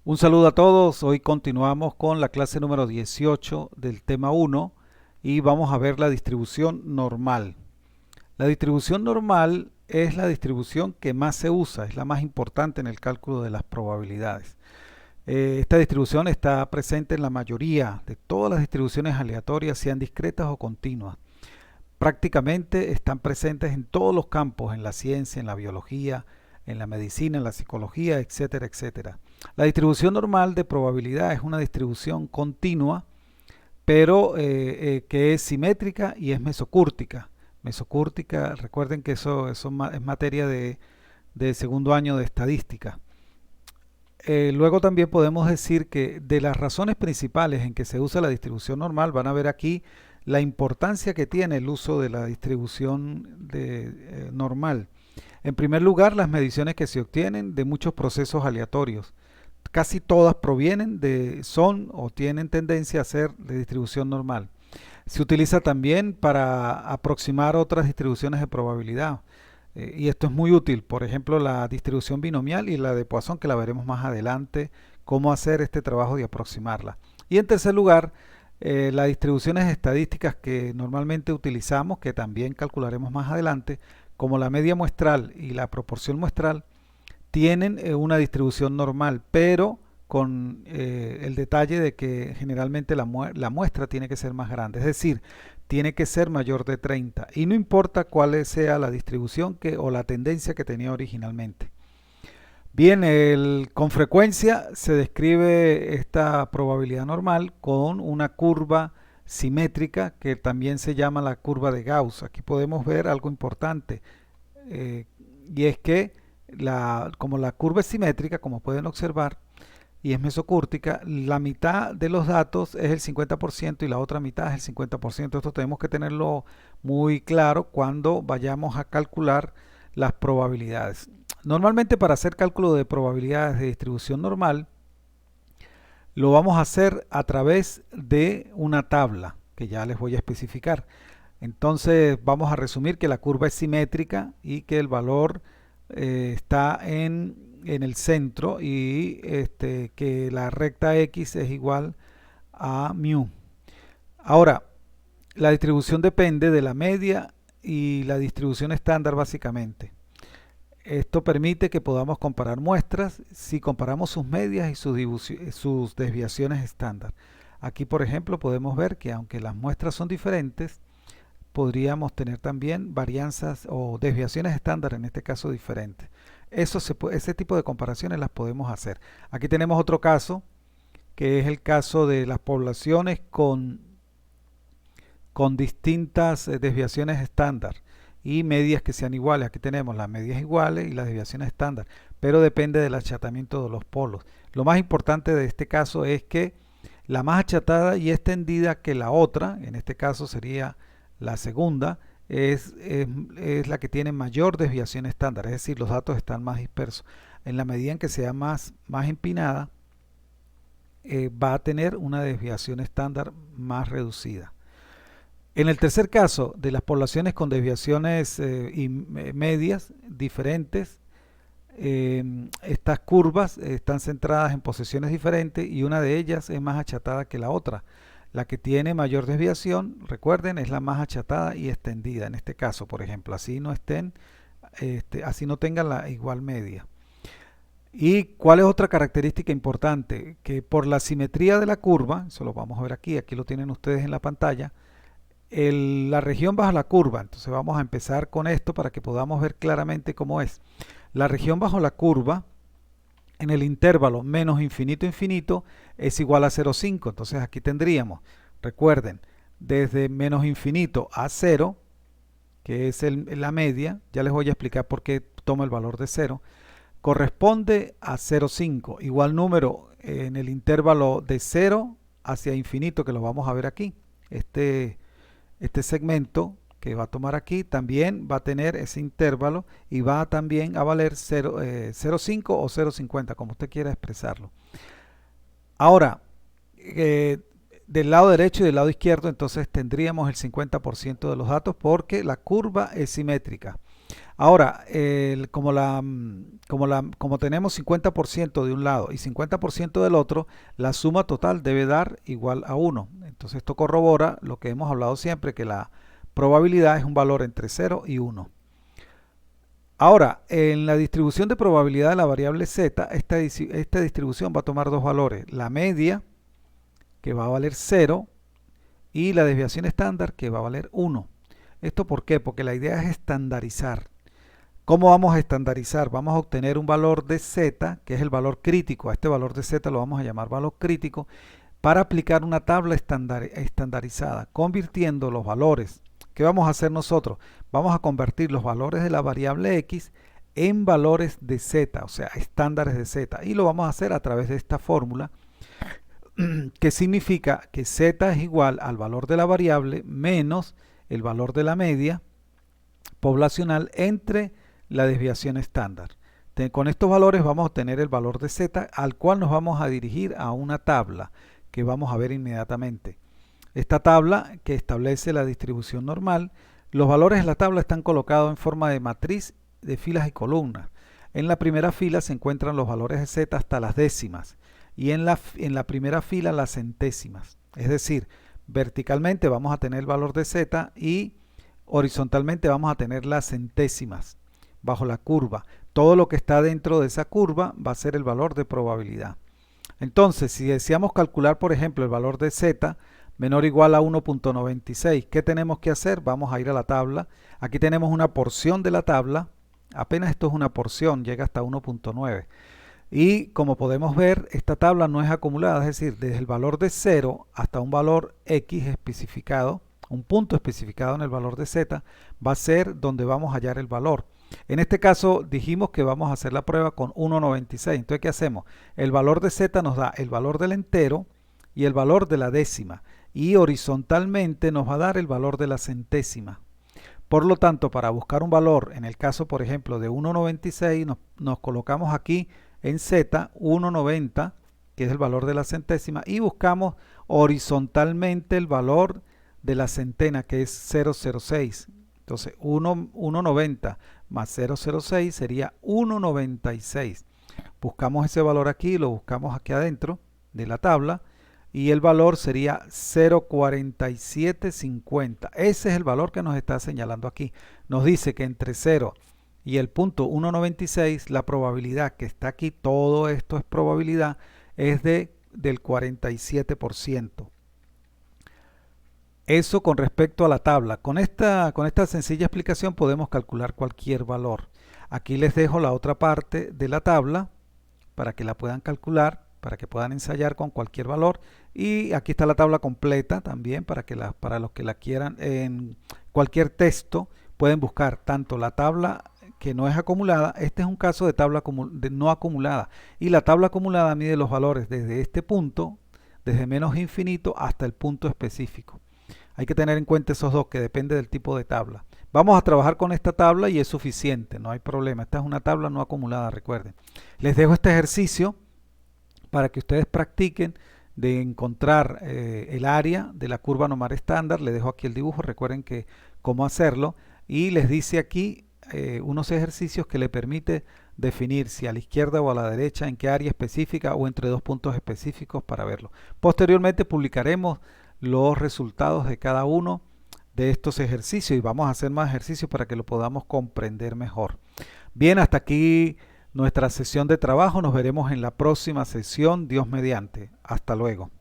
Un saludo a todos, hoy continuamos con la clase número 18 del tema 1 y vamos a ver la distribución normal. La distribución normal es la distribución que más se usa, es la más importante en el cálculo de las probabilidades. Esta distribución está presente en la mayoría de todas las distribuciones aleatorias, sean discretas o continuas. Prácticamente están presentes en todos los campos, en la ciencia, en la biología, en la medicina, en la psicología, etcétera, etcétera. La distribución normal de probabilidad es una distribución continua, pero que es simétrica y es mesocúrtica. Mesocúrtica, recuerden que eso es materia de segundo año de estadística. Luego también podemos decir que de las razones principales en que se usa la distribución normal, van a ver aquí la importancia que tiene el uso de la distribución normal. En primer lugar, las mediciones que se obtienen de muchos procesos aleatorios. Casi todas son o tienen tendencia a ser de distribución normal. Se utiliza también para aproximar otras distribuciones de probabilidad. Y esto es muy útil, por ejemplo, la distribución binomial y la de Poisson, que la veremos más adelante, cómo hacer este trabajo de aproximarla. Y en tercer lugar, las distribuciones estadísticas que normalmente utilizamos, que también calcularemos más adelante, como la media muestral y la proporción muestral, tienen una distribución normal, pero con el detalle de que generalmente la muestra tiene que ser más grande, es decir, tiene que ser mayor de 30 y no importa cuál sea la distribución o la tendencia que tenía originalmente. Bien, con frecuencia se describe esta probabilidad normal con una curva simétrica que también se llama la curva de Gauss. Aquí podemos ver algo importante eh, y es que como la curva es simétrica, como pueden observar, y es mesocúrtica, la mitad de los datos es el 50% y la otra mitad es el 50%. Esto tenemos que tenerlo muy claro cuando vayamos a calcular las probabilidades. Normalmente para hacer cálculo de probabilidades de distribución normal, lo vamos a hacer a través de una tabla que ya les voy a especificar. Entonces vamos a resumir que la curva es simétrica y que el valor está en el centro y que la recta X es igual a mu. Ahora, la distribución depende de la media y la distribución estándar básicamente. Esto permite que podamos comparar muestras si comparamos sus medias y sus desviaciones estándar. Aquí, por ejemplo, podemos ver que aunque las muestras son diferentes, podríamos tener también varianzas o desviaciones estándar, en este caso diferentes. Ese tipo de comparaciones las podemos hacer. Aquí tenemos otro caso, que es el caso de las poblaciones con distintas desviaciones estándar y medias que sean iguales. Aquí tenemos las medias iguales y las desviaciones estándar, pero depende del achatamiento de los polos. Lo más importante de este caso es que la más achatada y extendida que la otra, en este caso sería la segunda, es la que tiene mayor desviación estándar, es decir, los datos están más dispersos. En la medida en que sea más empinada, va a tener una desviación estándar más reducida. En el tercer caso, de las poblaciones con desviaciones medias diferentes, estas curvas están centradas en posiciones diferentes y una de ellas es más achatada que la otra. La que tiene mayor desviación, recuerden, es la más achatada y extendida. En este caso, por ejemplo, así así no tengan la igual media. ¿Y cuál es otra característica importante? Que por la simetría de la curva, eso lo vamos a ver aquí lo tienen ustedes en la pantalla, la región bajo la curva, entonces vamos a empezar con esto para que podamos ver claramente cómo es. La región bajo la curva en el intervalo menos infinito infinito es igual a 0,5. Entonces aquí tendríamos, recuerden, desde menos infinito a 0, que es la media, ya les voy a explicar por qué tomo el valor de 0, corresponde a 0,5. Igual número en el intervalo de 0 hacia infinito, que lo vamos a ver aquí. Este segmento que va a tomar aquí también va a tener ese intervalo y va también a valer 0,5 o 0,50, como usted quiera expresarlo. Ahora, del lado derecho y del lado izquierdo, entonces tendríamos el 50% de los datos porque la curva es simétrica. Ahora, como tenemos 50% de un lado y 50% del otro, la suma total debe dar igual a 1. Entonces esto corrobora lo que hemos hablado siempre, que la probabilidad es un valor entre 0 y 1. Ahora, en la distribución de probabilidad de la variable z, esta distribución va a tomar dos valores: la media, que va a valer 0, y la desviación estándar, que va a valer 1. ¿Esto por qué? Porque la idea es estandarizar. ¿Cómo vamos a estandarizar? Vamos a obtener un valor de z, que es el valor crítico. A este valor de z lo vamos a llamar valor crítico, para aplicar una tabla estandarizada, convirtiendo los valores. ¿Qué vamos a hacer nosotros? Vamos a convertir los valores de la variable x en valores de z, o sea, estándares de z. Y lo vamos a hacer a través de esta fórmula, que significa que z es igual al valor de la variable menos el valor de la media poblacional entre la desviación estándar. Con estos valores vamos a obtener el valor de z, al cual nos vamos a dirigir a una tabla que vamos a ver inmediatamente. Esta tabla que establece la distribución normal, los valores de la tabla están colocados en forma de matriz de filas y columnas. En la primera fila se encuentran los valores de z hasta las décimas, y en la primera fila las centésimas. Es decir, verticalmente vamos a tener el valor de z y horizontalmente vamos a tener las centésimas bajo la curva. Todo lo que está dentro de esa curva va a ser el valor de probabilidad. Entonces, si deseamos calcular, por ejemplo, el valor de z menor o igual a 1.96, ¿qué tenemos que hacer? Vamos a ir a la tabla. Aquí tenemos una porción de la tabla. Apenas esto es una porción, llega hasta 1.9. Y como podemos ver, esta tabla no es acumulada, es decir, desde el valor de 0 hasta un valor x especificado, un punto especificado en el valor de z, va a ser donde vamos a hallar el valor. En este caso dijimos que vamos a hacer la prueba con 1.96. Entonces, ¿qué hacemos? El valor de z nos da el valor del entero y el valor de la décima, y horizontalmente nos va a dar el valor de la centésima. Por lo tanto, para buscar un valor, en el caso por ejemplo de 1.96, nos colocamos aquí en z 1.90, que es el valor de la centésima, y buscamos horizontalmente el valor de la centena, que es 0.06. Entonces 1.90 más 0.06 sería 1.96. Buscamos ese valor aquí, lo buscamos aquí adentro de la tabla, y el valor sería 0.4750. Ese es el valor que nos está señalando aquí. Nos dice que entre 0 y el punto 1.96, la probabilidad que está aquí, todo esto es probabilidad, es del 47%. Eso con respecto a la tabla. Con esta sencilla explicación podemos calcular cualquier valor. Aquí les dejo la otra parte de la tabla para que la puedan calcular, para que puedan ensayar con cualquier valor. Y aquí está la tabla completa también para los que la quieran. En cualquier texto pueden buscar tanto la tabla que no es acumulada. Este es un caso de tabla no acumulada. Y la tabla acumulada mide los valores desde este punto, desde menos infinito hasta el punto específico. Hay que tener en cuenta esos dos, que depende del tipo de tabla. Vamos a trabajar con esta tabla y es suficiente, no hay problema. Esta es una tabla no acumulada, recuerden. Les dejo este ejercicio para que ustedes practiquen de encontrar el área de la curva normal estándar. Les dejo aquí el dibujo, recuerden que cómo hacerlo. Y les dice aquí unos ejercicios que le permite definir si a la izquierda o a la derecha, en qué área específica o entre dos puntos específicos para verlo. Posteriormente publicaremos los resultados de cada uno de estos ejercicios y vamos a hacer más ejercicios para que lo podamos comprender mejor. Bien, hasta aquí nuestra sesión de trabajo. Nos veremos en la próxima sesión, Dios mediante. Hasta luego.